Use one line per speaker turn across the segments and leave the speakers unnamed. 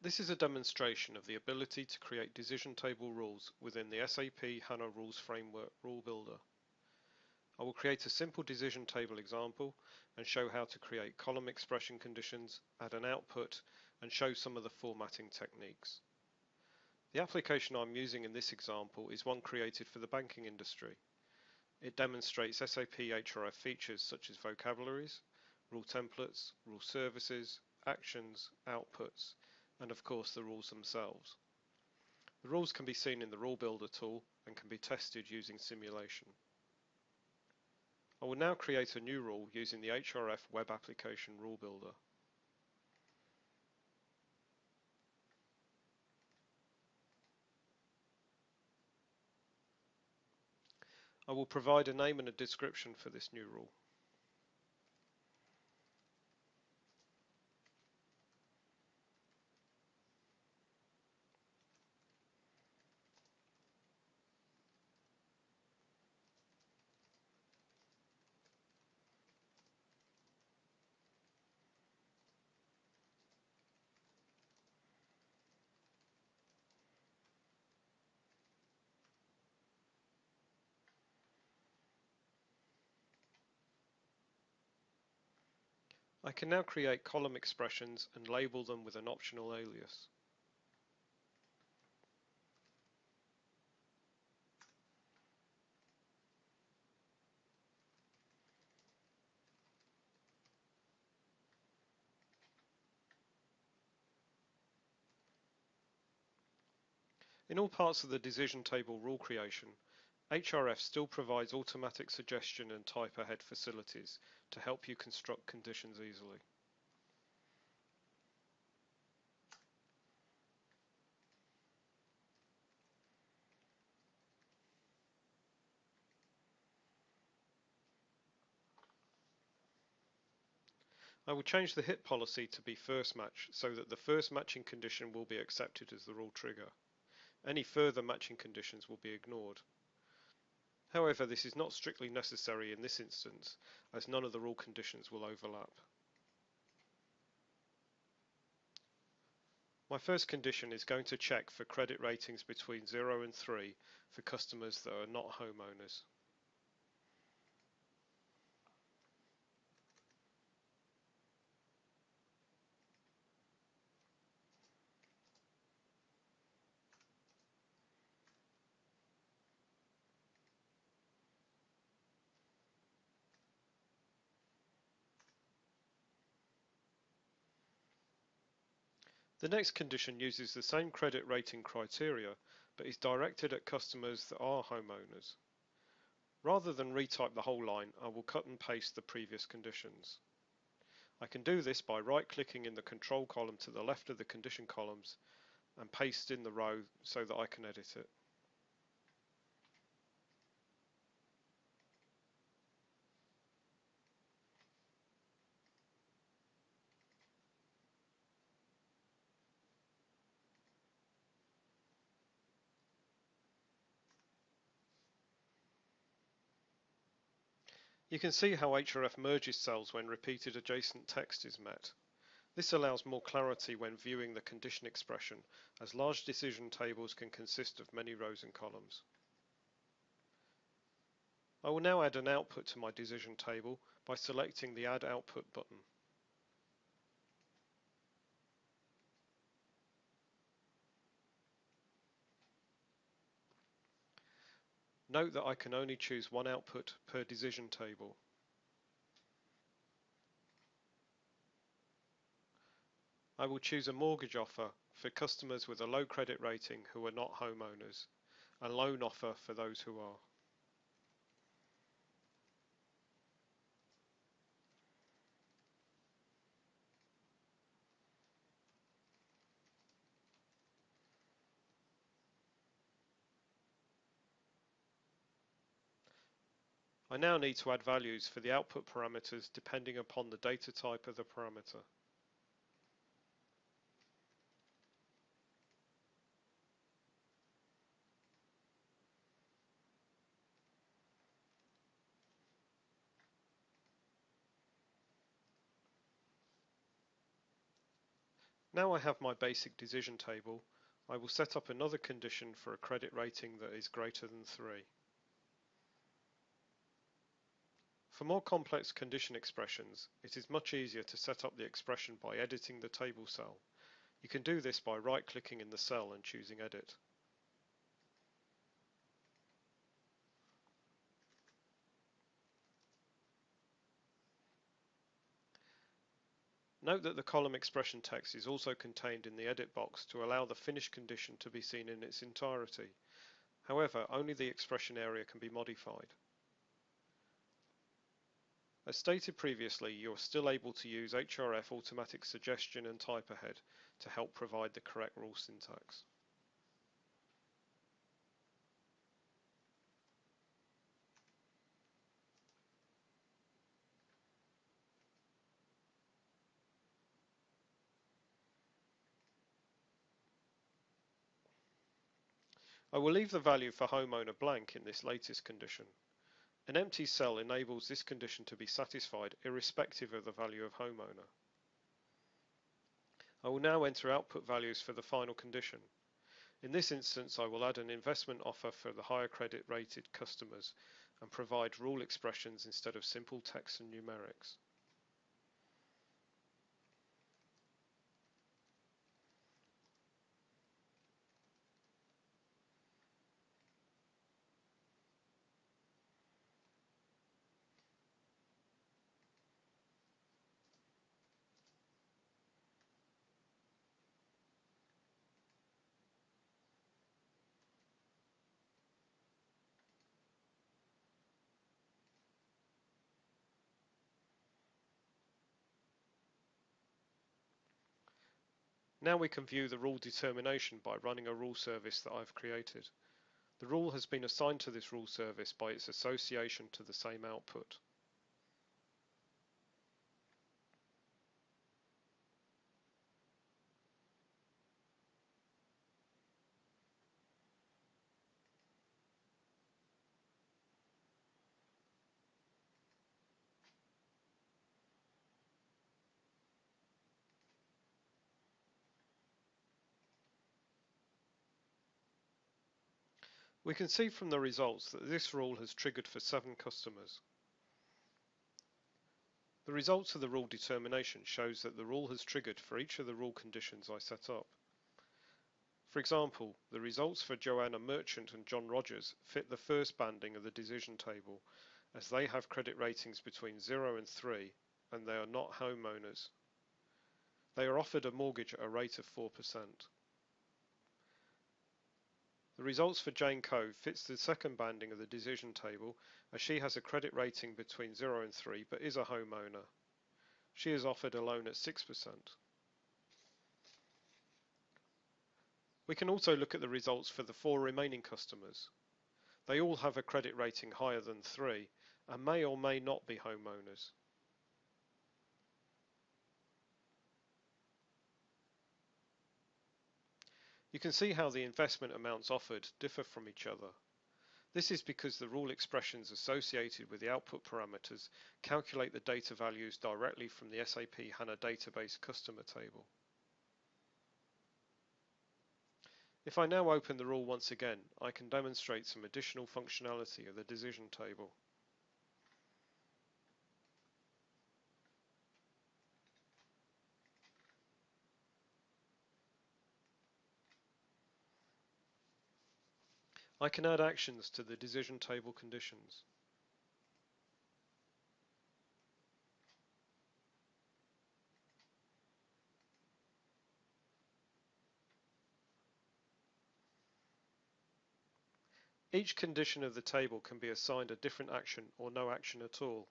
This is a demonstration of the ability to create decision table rules within the SAP HANA Rules Framework rule builder. I will create a simple decision table example and show how to create column expression conditions, add an output, and show some of the formatting techniques. The application I'm using in this example is one created for the banking industry. It demonstrates SAP HRF features such as vocabularies, rule templates, rule services, actions, outputs, and of course the rules themselves. The rules can be seen in the Rule Builder tool and can be tested using simulation. I will now create a new rule using the HRF Web Application Rule Builder. I will provide a name and a description for this new rule. I can now create column expressions and label them with an optional alias. In all parts of the decision table rule creation, HRF still provides automatic suggestion and type ahead facilities to help you construct conditions easily. I will change the hit policy to be first match so that the first matching condition will be accepted as the rule trigger. Any further matching conditions will be ignored. However, this is not strictly necessary in this instance, as none of the rule conditions will overlap. My first condition is going to check for credit ratings between 0 and 3 for customers that are not homeowners. The next condition uses the same credit rating criteria, but is directed at customers that are homeowners. Rather than retype the whole line, I will cut and paste the previous conditions. I can do this by right-clicking in the control column to the left of the condition columns and paste in the row so that I can edit it. You can see how HRF merges cells when repeated adjacent text is met. This allows more clarity when viewing the condition expression, as large decision tables can consist of many rows and columns. I will now add an output to my decision table by selecting the Add Output button. Note that I can only choose one output per decision table. I will choose a mortgage offer for customers with a low credit rating who are not homeowners, a loan offer for those who are. I now need to add values for the output parameters depending upon the data type of the parameter. Now I have my basic decision table, I will set up another condition for a credit rating that is greater than 3. For more complex condition expressions, it is much easier to set up the expression by editing the table cell. You can do this by right-clicking in the cell and choosing Edit. Note that the column expression text is also contained in the edit box to allow the finished condition to be seen in its entirety. However, only the expression area can be modified. As stated previously, you are still able to use href automatic suggestion and type ahead to help provide the correct rule syntax. I will leave the value for homeowner blank in this latest condition. An empty cell enables this condition to be satisfied irrespective of the value of homeowner. I will now enter output values for the final condition. In this instance, I will add an investment offer for the higher credit rated customers and provide rule expressions instead of simple text and numerics. Now we can view the rule determination by running a rule service that I've created. The rule has been assigned to this rule service by its association to the same output. We can see from the results that this rule has triggered for 7 customers. The results of the rule determination shows that the rule has triggered for each of the rule conditions I set up. For example, the results for Joanna Merchant and John Rogers fit the first banding of the decision table, as they have credit ratings between 0 and 3 and they are not homeowners. They are offered a mortgage at a rate of 4%. The results for Jane Coe fits the second banding of the decision table, as she has a credit rating between 0 and 3 but is a homeowner. She is offered a loan at 6%. We can also look at the results for the 4 remaining customers. They all have a credit rating higher than 3 and may or may not be homeowners. You can see how the investment amounts offered differ from each other. This is because the rule expressions associated with the output parameters calculate the data values directly from the SAP HANA database customer table. If I now open the rule once again, I can demonstrate some additional functionality of the decision table. I can add actions to the decision table conditions. Each condition of the table can be assigned a different action or no action at all.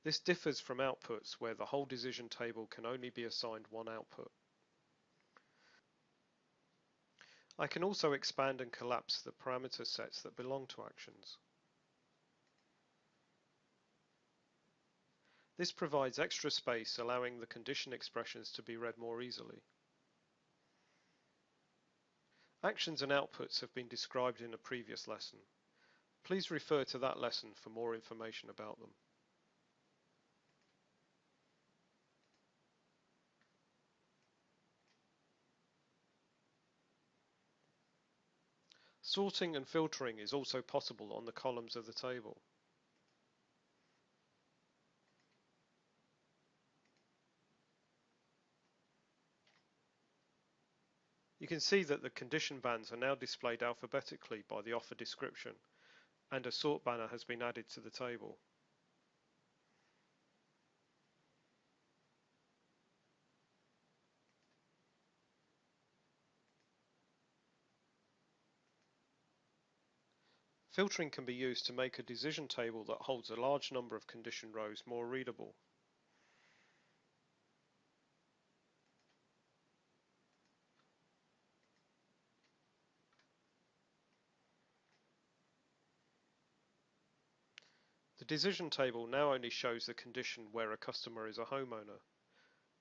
This differs from outputs where the whole decision table can only be assigned one output. I can also expand and collapse the parameter sets that belong to actions. This provides extra space, allowing the condition expressions to be read more easily. Actions and outputs have been described in a previous lesson. Please refer to that lesson for more information about them. Sorting and filtering is also possible on the columns of the table. You can see that the condition bands are now displayed alphabetically by the offer description, and a sort banner has been added to the table. Filtering can be used to make a decision table that holds a large number of condition rows more readable. The decision table now only shows the condition where a customer is a homeowner.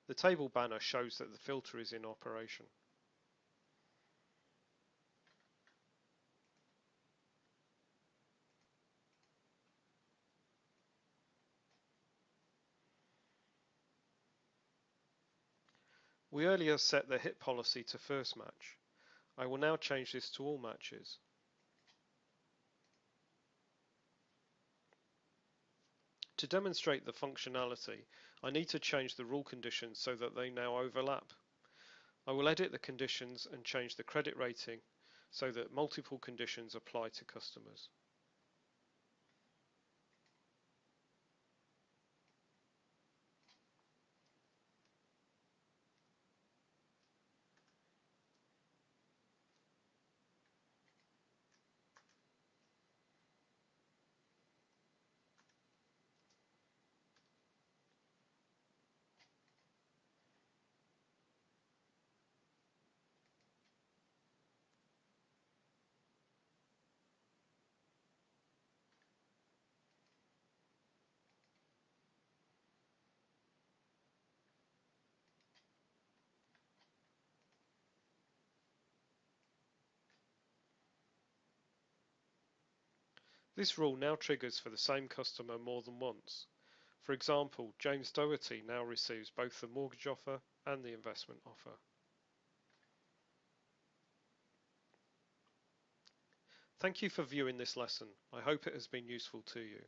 The table banner shows that the filter is in operation. We earlier set the hit policy to first match. I will now change this to all matches. To demonstrate the functionality, I need to change the rule conditions so that they now overlap. I will edit the conditions and change the credit rating so that multiple conditions apply to customers. This rule now triggers for the same customer more than once. For example, James Doherty now receives both the mortgage offer and the investment offer. Thank you for viewing this lesson. I hope it has been useful to you.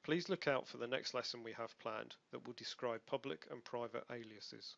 Please look out for the next lesson we have planned that will describe public and private aliases.